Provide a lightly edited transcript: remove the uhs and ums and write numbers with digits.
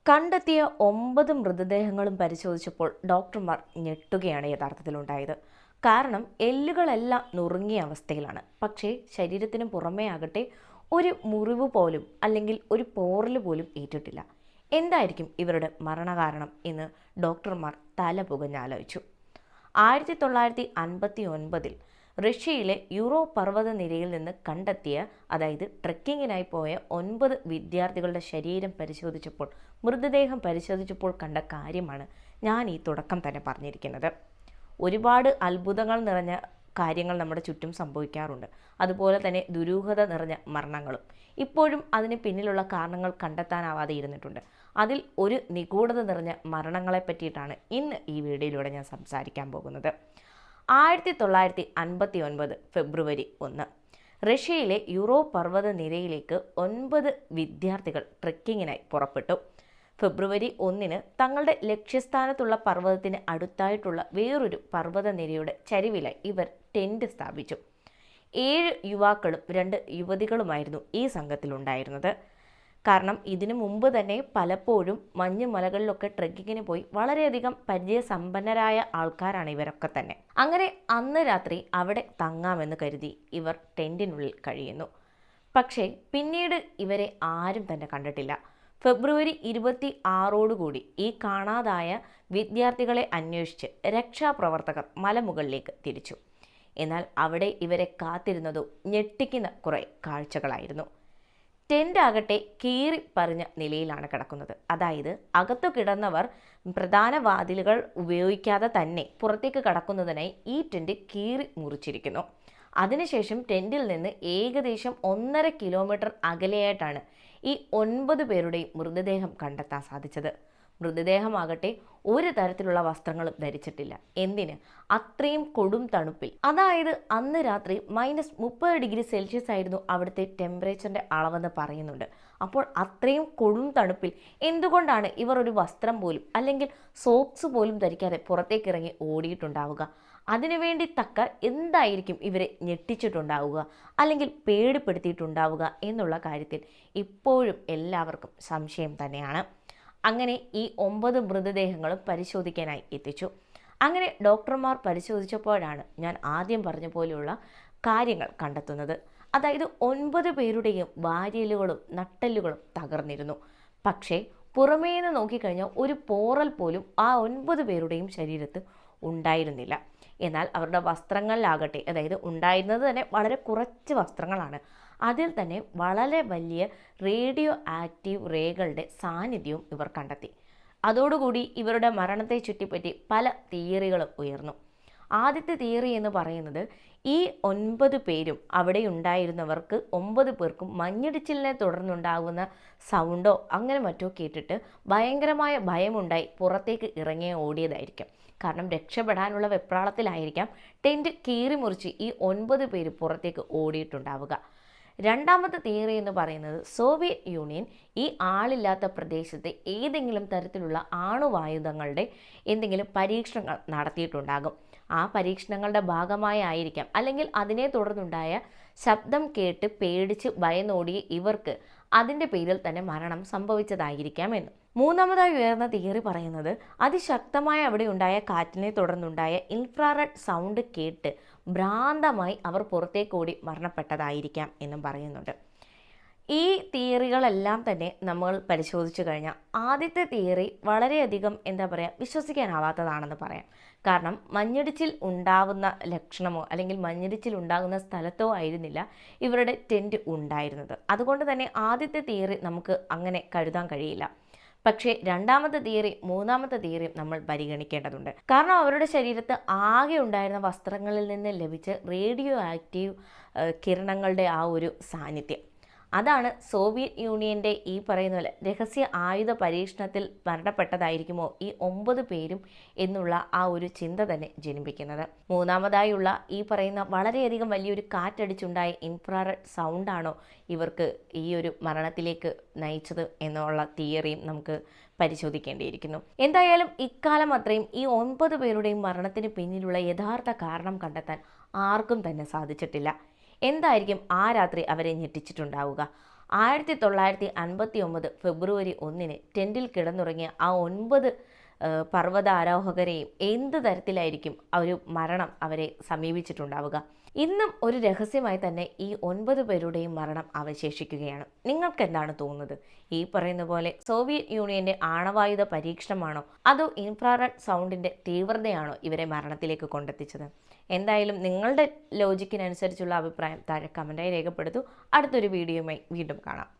കണ്ടെത്തിയ 9 മൃതദേഹങ്ങളും പരിശോധിച്ചപ്പോൾ ഡോക്ടർമാർ ഞെട്ടുകയാണ് യഥാർത്ഥത്തിലുണ്ടായത്. കാരണം എല്ലുകളെല്ലാം നുറുങ്ങിയ അവസ്ഥയിലാണ്. പക്ഷേ ശരീരത്തിന് പുറമേ ആകട്ടെ ഒരു മുറിവ് പോലും അല്ലെങ്കിൽ ഒരു പോറൽ പോലും ഏറ്റിട്ടില്ല. എന്തായിരിക്കും ഇവരുടെ മരണകാരണം എന്ന് ഡോക്ടർമാർ തല പുകഞ്ഞാലോചിച്ചു. 1959 റഷ്യയിലെ യൂറോ പർവ്വതനിരയിൽ നിന്ന് കണ്ടെത്തിയ, അതായത് ട്രെക്കിങ്ങിനായി പോയ 9 വിദ്യാർത്ഥികളുടെ ശരീരം പരിശോധിച്ചപ്പോൾ, മൃതദേഹം പരിശോധിച്ചപ്പോൾ കണ്ട കാര്യമാണ് ഞാൻ ഈ തുടക്കം തന്നെ പറഞ്ഞിരിക്കുന്നത്. ഒരുപാട് അത്ഭുതങ്ങൾ നിറഞ്ഞ കാര്യങ്ങൾ നമ്മുടെ ചുറ്റും സംഭവിക്കാറുണ്ട്. അതുപോലെ തന്നെ ദുരൂഹത നിറഞ്ഞ മരണങ്ങളും. ഇപ്പോഴും അതിന് പിന്നിലുള്ള കാരണങ്ങൾ കണ്ടെത്താനാവാതെ ഇരുന്നിട്ടുണ്ട്. അതിൽ ഒരു നിഗൂഢത നിറഞ്ഞ മരണങ്ങളെ പറ്റിയിട്ടാണ് ഇന്ന് ഈ വീഡിയോയിലൂടെ ഞാൻ സംസാരിക്കാൻ പോകുന്നത്. 1959 ഫെബ്രുവരി 1 റഷ്യയിലെ യൂറോ പർവ്വത നിരയിലേക്ക് 9 വിദ്യാർത്ഥികൾ ട്രെക്കിങ്ങിനായി പുറപ്പെട്ടു. ഫെബ്രുവരി 1 തങ്ങളുടെ ലക്ഷ്യസ്ഥാനത്തുള്ള പർവ്വതത്തിന് അടുത്തായിട്ടുള്ള വേറൊരു പർവ്വത നിരയുടെ ചരിവിലായി ഇവർ ടെന്റ് സ്ഥാപിച്ചു. 7 യുവാക്കളും 2 യുവതികളുമായിരുന്നു ഈ സംഘത്തിലുണ്ടായിരുന്നത്. കാരണം ഇതിനു മുമ്പ് തന്നെ പലപ്പോഴും മഞ്ഞുമലകളിലൊക്കെ ട്രെക്കിങ്ങിന് പോയി വളരെയധികം പരിചയസമ്പന്നരായ ആൾക്കാരാണ് ഇവരൊക്കെ തന്നെ. അങ്ങനെ അന്ന് രാത്രി അവിടെ തങ്ങാമെന്ന് കരുതി ഇവർ ടെന്റിനുള്ളിൽ കഴിയുന്നു. പക്ഷേ പിന്നീട് ഇവരെ ആരും തന്നെ കണ്ടിട്ടില്ല. ഫെബ്രുവരി 26 ഈ കാണാതായ വിദ്യാർത്ഥികളെ അന്വേഷിച്ച് രക്ഷാപ്രവർത്തകർ മലമുകളിലേക്ക് തിരിച്ചു. എന്നാൽ അവിടെ ഇവരെ കാത്തിരുന്നതോ ഞെട്ടിക്കുന്ന കുറേ കാഴ്ചകളായിരുന്നു. ടെൻ്റ് ആകട്ടെ കീറി പറഞ്ഞ നിലയിലാണ് കിടക്കുന്നത്. അതായത് അകത്തു കിടന്നവർ പ്രധാന വാതിലുകൾ ഉപയോഗിക്കാതെ തന്നെ പുറത്തേക്ക് കടക്കുന്നതിനായി ഈ ടെൻ്റ് കീറി മുറിച്ചിരിക്കുന്നു. അതിനുശേഷം ടെൻറ്റിൽ നിന്ന് ഏകദേശം 1.5 കിലോമീറ്റർ അകലെയായിട്ടാണ് ഈ 9 പേരുടെയും മൃതദേഹം കണ്ടെത്താൻ സാധിച്ചത്. മൃതദേഹമാകട്ടെ ഒരു തരത്തിലുള്ള വസ്ത്രങ്ങളും ധരിച്ചിട്ടില്ല. എന്തിന്? അത്രയും കൊടും തണുപ്പിൽ. അതായത് അന്ന് രാത്രി -30°C ആയിരുന്നു അവിടുത്തെ ടെമ്പറേച്ചറിൻ്റെ അളവെന്ന് പറയുന്നുണ്ട്. അപ്പോൾ അത്രയും കൊടും തണുപ്പിൽ എന്തുകൊണ്ടാണ് ഇവർ ഒരു വസ്ത്രം പോലും അല്ലെങ്കിൽ സോക്സ് പോലും ധരിക്കാതെ പുറത്തേക്ക് ഇറങ്ങി ഓടിയിട്ടുണ്ടാവുക? അതിനുവേണ്ടി തക്ക എന്തായിരിക്കും ഇവരെ ഞെട്ടിച്ചിട്ടുണ്ടാവുക അല്ലെങ്കിൽ പേടിപ്പെടുത്തിയിട്ടുണ്ടാവുക എന്നുള്ള കാര്യത്തിൽ ഇപ്പോഴും എല്ലാവർക്കും സംശയം തന്നെയാണ്. അങ്ങനെ ഈ 9 മൃതദേഹങ്ങളും പരിശോധിക്കാനായി എത്തിച്ചു. അങ്ങനെ ഡോക്ടർമാർ പരിശോധിച്ചപ്പോഴാണ് ഞാൻ ആദ്യം പറഞ്ഞ പോലെയുള്ള കാര്യങ്ങൾ കണ്ടെത്തുന്നത്. അതായത് 9 പേരുടെയും വാരിയലുകളും നട്ടെല്ലുകളും തകർന്നിരുന്നു. പക്ഷേ പുറമേന്ന് നോക്കിക്കഴിഞ്ഞാൽ ഒരു പോറൽ പോലും ആ 9 പേരുടെയും ശരീരത്ത് ഉണ്ടായിരുന്നില്ല. എന്നാൽ അവരുടെ വസ്ത്രങ്ങളിലാകട്ടെ, അതായത് ഉണ്ടായിരുന്നത് തന്നെ വളരെ കുറച്ച് വസ്ത്രങ്ങളാണ്, അതിൽ തന്നെ വളരെ വലിയ റേഡിയോ ആക്റ്റീവ് രേഖകളുടെ സാന്നിധ്യവും ഇവർ കണ്ടെത്തി. അതോടുകൂടി ഇവരുടെ മരണത്തെ ചുറ്റിപ്പറ്റി പല തിയറികളും ഉയർന്നു. ആദ്യത്തെ തിയറി എന്ന് പറയുന്നത് ഈ 9 പേരും അവിടെ ഉണ്ടായിരുന്നവർക്ക് 9 പേർക്കും മഞ്ഞിടിച്ചിലിനെ തുടർന്നുണ്ടാകുന്ന സൗണ്ടോ അങ്ങനെ മറ്റോ കേട്ടിട്ട് ഭയങ്കരമായ ഭയമുണ്ടായി പുറത്തേക്ക് ഇറങ്ങി ഓടിയതായിരിക്കും. കാരണം രക്ഷപ്പെടാനുള്ള വെപ്രാളത്തിലായിരിക്കാം ടെൻറ്റ് കീറി മുറിച്ച് ഈ 9 പേര് പുറത്തേക്ക് ഓടിയിട്ടുണ്ടാവുക. രണ്ടാമത്തെ തിയറി എന്ന് പറയുന്നത് സോവിയറ്റ് യൂണിയൻ ഈ ആളില്ലാത്ത പ്രദേശത്ത് ഏതെങ്കിലും തരത്തിലുള്ള ആണവായുധങ്ങളുടെ എന്തെങ്കിലും പരീക്ഷണങ്ങൾ നടത്തിയിട്ടുണ്ടാകും. ആ പരീക്ഷണങ്ങളുടെ ഭാഗമായി ആയിരിക്കാം, അല്ലെങ്കിൽ അതിനെ തുടർന്നുണ്ടായ ശബ്ദം കേട്ട് പേടിച്ച് ഭയന്നോടിയ ഇവർക്ക് അതിൻ്റെ പേരിൽ തന്നെ മരണം സംഭവിച്ചതായിരിക്കാം എന്ന്. മൂന്നാമതായി ഉയർന്ന തിയറി പറയുന്നത് അതിശക്തമായ അവിടെ ഉണ്ടായ കാറ്റിനെ തുടർന്നുണ്ടായ ഇൻഫ്രാറെഡ് സൗണ്ട് കേട്ട് ഭ്രാന്തമായി അവർ പുറത്തേക്കോടി മരണപ്പെട്ടതായിരിക്കാം എന്നും പറയുന്നുണ്ട്. ഈ തിയറികളെല്ലാം തന്നെ നമ്മൾ പരിശോധിച്ചു കഴിഞ്ഞാൽ ആദ്യത്തെ തിയറി വളരെയധികം വിശ്വസിക്കാനാവാത്തതാണെന്ന് പറയാം. കാരണം മഞ്ഞിടിച്ചിൽ ഉണ്ടാവുന്ന ലക്ഷണമോ അല്ലെങ്കിൽ മഞ്ഞിടിച്ചിൽ ഉണ്ടാകുന്ന സ്ഥലത്തോ ആയിരുന്നില്ല ഇവരുടെ ടെൻറ്റ് ഉണ്ടായിരുന്നത്. അതുകൊണ്ട് തന്നെ ആദ്യത്തെ തിയറി നമുക്ക് അങ്ങനെ കരുതാൻ കഴിയില്ല. പക്ഷേ രണ്ടാമത്തെ തിയറി, മൂന്നാമത്തെ തിയറി നമ്മൾ പരിഗണിക്കേണ്ടതുണ്ട്. കാരണം അവരുടെ ശരീരത്ത് ആകെ ഉണ്ടായിരുന്ന വസ്ത്രങ്ങളിൽ നിന്ന് ലഭിച്ച റേഡിയോ ആക്റ്റീവ് കിരണങ്ങളുടെ ആ ഒരു സാന്നിധ്യം, അതാണ് സോവിയറ്റ് യൂണിയൻ്റെ ഈ പറയുന്ന പോലെ രഹസ്യ ആയുധ പരീക്ഷണത്തിൽ മരണപ്പെട്ടതായിരിക്കുമോ ഈ 9 പേരും എന്നുള്ള ആ ഒരു ചിന്ത തന്നെ ജനിപ്പിക്കുന്നത്. മൂന്നാമതായുള്ള ഈ പറയുന്ന വളരെയധികം വലിയൊരു കാറ്റടിച്ചുണ്ടായ ഇൻഫ്രാറെഡ് സൗണ്ടാണോ ഇവർക്ക് ഈ ഒരു മരണത്തിലേക്ക് നയിച്ചത് എന്നുള്ള തിയറിയും നമുക്ക് പരിശോധിക്കേണ്ടിയിരിക്കുന്നു. എന്തായാലും ഇക്കാലം അത്രയും ഈ 9 പേരുടെയും മരണത്തിന് പിന്നിലുള്ള യഥാർത്ഥ കാരണം കണ്ടെത്താൻ ആർക്കും തന്നെ സാധിച്ചിട്ടില്ല. എന്തായിരിക്കും ആ രാത്രി അവരെ ഞെട്ടിച്ചിട്ടുണ്ടാവുക? 1959 ഫെബ്രുവരി 1 ടെൻറ്റിൽ കിടന്നുറങ്ങിയ ആ 9 പർവ്വതാരോഹകരെയും എന്ത് തരത്തിലായിരിക്കും ഒരു മരണം അവരെ സമീപിച്ചിട്ടുണ്ടാവുക? ഇന്നും ഒരു രഹസ്യമായി തന്നെ ഈ 9 പേരുടെയും മരണം അവശേഷിക്കുകയാണ്. നിങ്ങൾക്ക് എന്താണ് തോന്നുന്നത്? ഈ പറയുന്ന പോലെ സോവിയറ്റ് യൂണിയന്റെ ആണവായുധ പരീക്ഷണമാണോ അതോ ഇൻഫ്രാറെഡ് സൗണ്ടിന്റെ തീവ്രതയാണോ ഇവരെ മരണത്തിലേക്ക് കൊണ്ടെത്തിച്ചത്? എന്തായാലും നിങ്ങളുടെ ലോജിക്കിനനുസരിച്ചുള്ള അഭിപ്രായം താഴെ കമൻറ്റായി രേഖപ്പെടുത്തൂ. അടുത്തൊരു വീഡിയോയുമായി വീണ്ടും കാണാം.